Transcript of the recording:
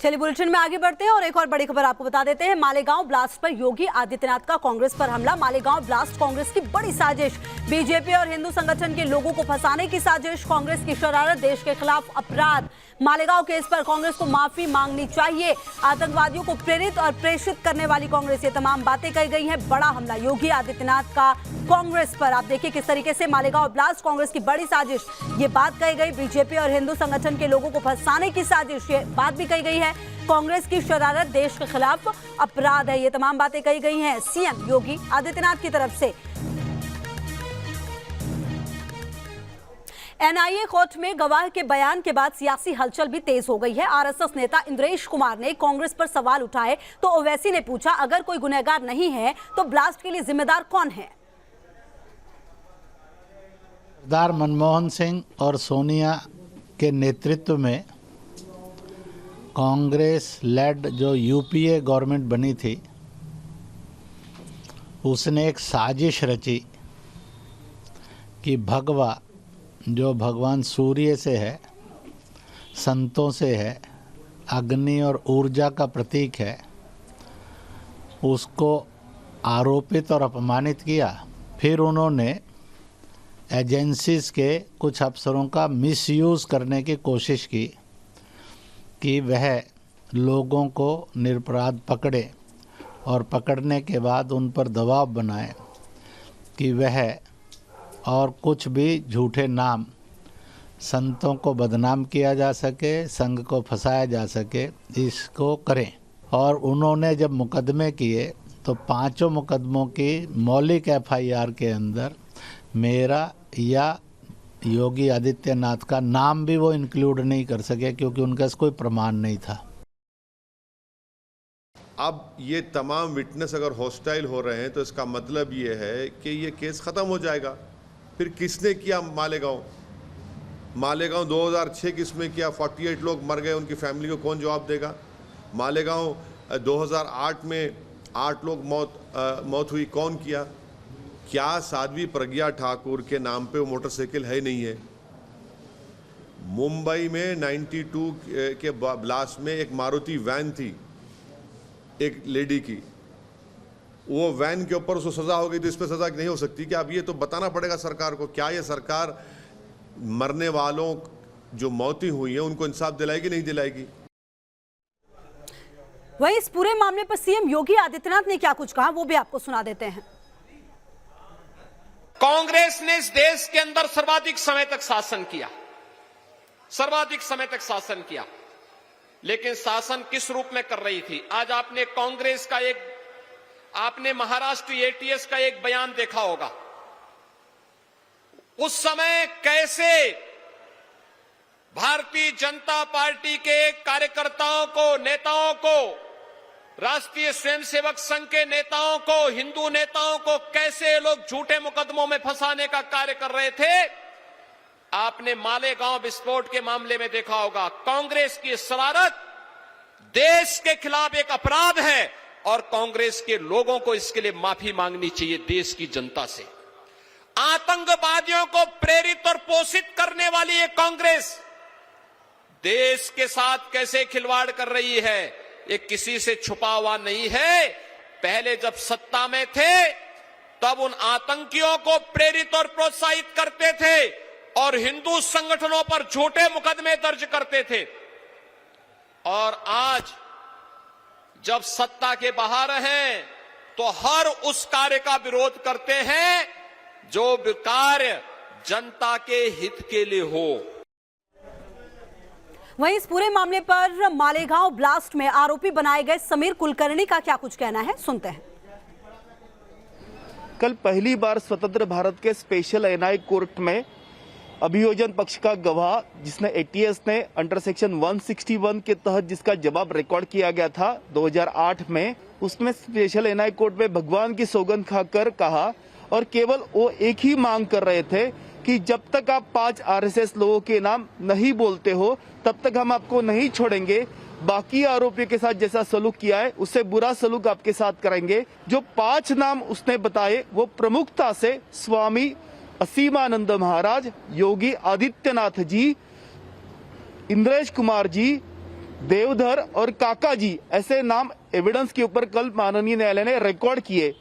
चलिए बुलेटिन में आगे बढ़ते हैं और एक और बड़ी खबर आपको बता देते हैं। मालेगांव ब्लास्ट पर योगी आदित्यनाथ का कांग्रेस पर हमला। मालेगांव ब्लास्ट कांग्रेस की बड़ी साजिश, बीजेपी और हिंदू संगठन के लोगों को फंसाने की साजिश, कांग्रेस की शरारत, देश के खिलाफ अपराध। मालेगांव केस पर कांग्रेस को माफी मांगनी चाहिए, आतंकवादियों को प्रेरित और प्रेषित करने वाली कांग्रेस, ये तमाम बातें कही गई हैं। बड़ा हमला योगी आदित्यनाथ का कांग्रेस पर। आप देखिए किस तरीके से मालेगांव ब्लास्ट कांग्रेस की बड़ी साजिश, ये बात कही गई। बीजेपी और हिंदू संगठन के लोगों को फंसाने की साजिश, ये बात भी कही गई है। कांग्रेस की शरारत, देश के खिलाफ अपराध है, ये तमाम बातें कही गई हैं सीएम योगी आदित्यनाथ की तरफ से। एनआईए कोर्ट में गवाह के बयान के बाद सियासी हलचल भी तेज हो गई है। आरएसएस नेता इंद्रेश कुमार ने कांग्रेस पर सवाल उठाए तो ओवैसी ने पूछा, अगर कोई गुनहगार नहीं है तो ब्लास्ट के लिए जिम्मेदार कौन है? सरदार मनमोहन सिंह और सोनिया के नेतृत्व में कांग्रेस लेड जो यूपीए गवर्नमेंट बनी थी, उसने एक साजिश रची कि भगवा जो भगवान सूर्य से है, संतों से है, अग्नि और ऊर्जा का प्रतीक है, उसको आरोपित और अपमानित किया। फिर उन्होंने एजेंसीज के कुछ अफसरों का मिसयूज़ करने की कोशिश की कि वह लोगों को निरपराध पकड़े और पकड़ने के बाद उन पर दबाव बनाए कि वह और कुछ भी झूठे नाम संतों को बदनाम किया जा सके, संघ को फंसाया जा सके, इसको करें। और उन्होंने जब मुकदमे किए तो पांचों मुकदमों की मौलिक एफआईआर के अंदर मेरा या योगी आदित्यनाथ का नाम भी वो इंक्लूड नहीं कर सके क्योंकि उनका कोई प्रमाण नहीं था। अब ये तमाम विटनेस अगर हॉस्टाइल हो रहे हैं तो इसका मतलब ये है कि ये केस ख़त्म हो जाएगा। फिर किसने किया मालेगांव 2006 किसमें किया? 48 लोग मर गए, उनकी फैमिली को कौन जवाब देगा? मालेगांव 2008 में 8 लोग मौत हुई, कौन किया? क्या साध्वी प्रज्ञा ठाकुर के नाम पे वो मोटरसाइकिल है नहीं है? मुंबई में 92 के ब्लास्ट में एक मारुति वैन थी एक लेडी की, वो वैन के ऊपर उसको सजा हो गई, तो इस पर सजा नहीं हो सकती क्या? अब ये तो बताना पड़ेगा सरकार को। क्या ये सरकार मरने वालों जो मौतें हुई हैं उनको इंसाफ दिलाएगी, नहीं दिलाएगी? वहीं इस पूरे मामले पर सीएम योगी आदित्यनाथ ने क्या कुछ कहा वो भी आपको सुना देते हैं। कांग्रेस ने इस देश के अंदर सर्वाधिक समय तक शासन किया, सर्वाधिक समय तक शासन किया, लेकिन शासन किस रूप में कर रही थी? आज आपने कांग्रेस का आपने महाराष्ट्र एटीएस का एक बयान देखा होगा। उस समय कैसे भारतीय जनता पार्टी के कार्यकर्ताओं को, नेताओं को, राष्ट्रीय स्वयंसेवक संघ के नेताओं को, हिंदू नेताओं को कैसे लोग झूठे मुकदमों में फंसाने का कार्य कर रहे थे। आपने मालेगांव विस्फोट के मामले में देखा होगा। कांग्रेस की शरारत देश के खिलाफ एक अपराध है और कांग्रेस के लोगों को इसके लिए माफी मांगनी चाहिए देश की जनता से। आतंकवादियों को प्रेरित और पोषित करने वाली ये कांग्रेस देश के साथ कैसे खिलवाड़ कर रही है, ये किसी से छुपा हुआ नहीं है। पहले जब सत्ता में थे तब उन आतंकियों को प्रेरित और प्रोत्साहित करते थे और हिंदू संगठनों पर झूठे मुकदमे दर्ज करते थे, और आज जब सत्ता के बाहर हैं तो हर उस कार्य का विरोध करते हैं जो कार्य जनता के हित के लिए हो। वहीं इस पूरे मामले पर मालेगांव ब्लास्ट में आरोपी बनाए गए समीर कुलकर्णी का क्या कुछ कहना है, सुनते हैं। कल पहली बार स्वतंत्र भारत के स्पेशल एनआई कोर्ट में अभियोजन पक्ष का गवाह, जिसने एटीएस ने अंडर सेक्शन 161 के तहत जिसका जवाब रिकॉर्ड किया गया था 2008 में, उसने स्पेशल एनआई कोर्ट में भगवान की सौगंध खाकर कहा और केवल वो एक ही मांग कर रहे थे कि जब तक आप 5 आरएसएस लोगों के नाम नहीं बोलते हो तब तक हम आपको नहीं छोड़ेंगे। बाकी आरोपियों के साथ जैसा सलूक किया है उससे बुरा सलूक आपके साथ करेंगे। जो 5 नाम उसने बताए वो प्रमुखता से स्वामी असीमानंद महाराज, योगी आदित्यनाथ जी, इंद्रेश कुमार जी, देवधर और काका जी ऐसे नाम एविडेंस के ऊपर कल माननीय न्यायालय ने रिकॉर्ड किए।